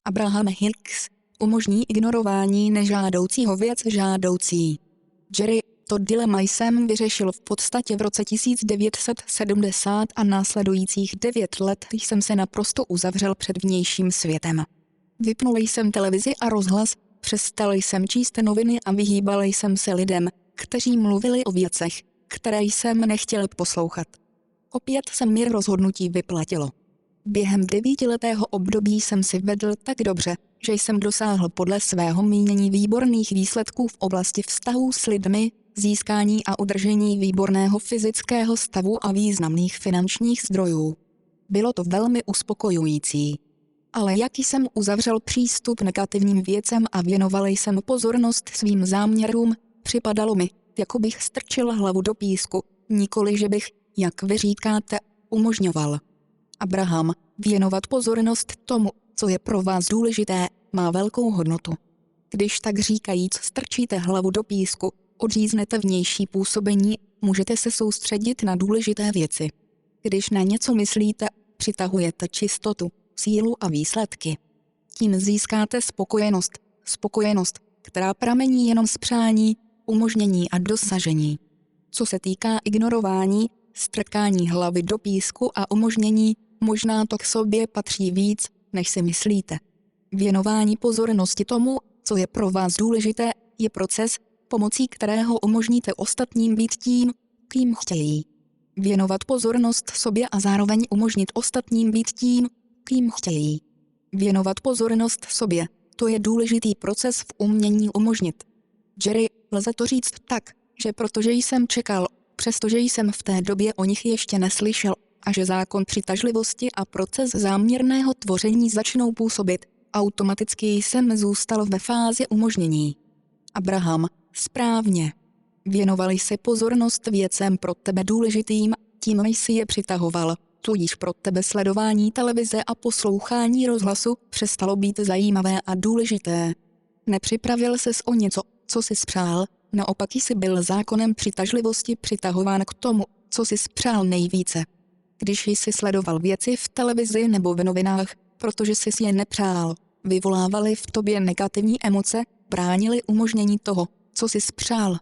Abraham Hicks umožní ignorování nežádoucího věc žádoucí. Jerry, to dilema jsem vyřešil v podstatě v roce 1970 a následujících 9 let jsem se naprosto uzavřel před vnějším světem. Vypnul jsem televizi a rozhlas, přestal jsem číst noviny a vyhýbal jsem se lidem, kteří mluvili o věcech, které jsem nechtěl poslouchat. Opět se mi rozhodnutí vyplatilo. Během 9letého období jsem si vedl tak dobře, že jsem dosáhl podle svého mínění výborných výsledků v oblasti vztahů s lidmi, získání a udržení výborného fyzického stavu a významných finančních zdrojů. Bylo to velmi uspokojující. Ale jak jsem uzavřel přístup negativním věcem a věnoval jsem pozornost svým záměrům, připadalo mi, jako bych strčil hlavu do písku, nikoli že bych, jak vy říkáte, umožňoval. Abraham, věnovat pozornost tomu, co je pro vás důležité, má velkou hodnotu. Když tak říkajíc strčíte hlavu do písku, odříznete vnější působení, můžete se soustředit na důležité věci. Když na něco myslíte, přitahujete čistotu, sílu a výsledky. Tím získáte spokojenost, která pramení jenom z přání, umožnění a dosažení. Co se týká ignorování, strkání hlavy do písku a umožnění, možná to k sobě patří víc, než si myslíte. Věnování pozornosti tomu, co je pro vás důležité, je proces, pomocí kterého umožníte ostatním být tím, kým chtějí. Věnovat pozornost sobě a zároveň umožnit ostatním být tím, kým chtějí. Věnovat pozornost sobě, to je důležitý proces v umění umožnit. Jerry, lze to říct tak, že protože jsem čekal, přestože jsem v té době o nich ještě neslyšel, a že zákon přitažlivosti a proces záměrného tvoření začnou působit, automaticky jsem zůstal ve fázi umožnění. Abraham, správně. Věnovali se pozornost věcem pro tebe důležitým, tím jsi je přitahoval, tudíž pro tebe sledování televize a poslouchání rozhlasu přestalo být zajímavé a důležité. Nepřipravil ses o něco, co jsi spřál, naopak jsi byl zákonem přitažlivosti přitahován k tomu, co jsi spřál nejvíce. Když jsi sledoval věci v televizi nebo v novinách, protože jsi je nepřál, vyvolávali v tobě negativní emoce, bránili umožnění toho, co jsi spřál.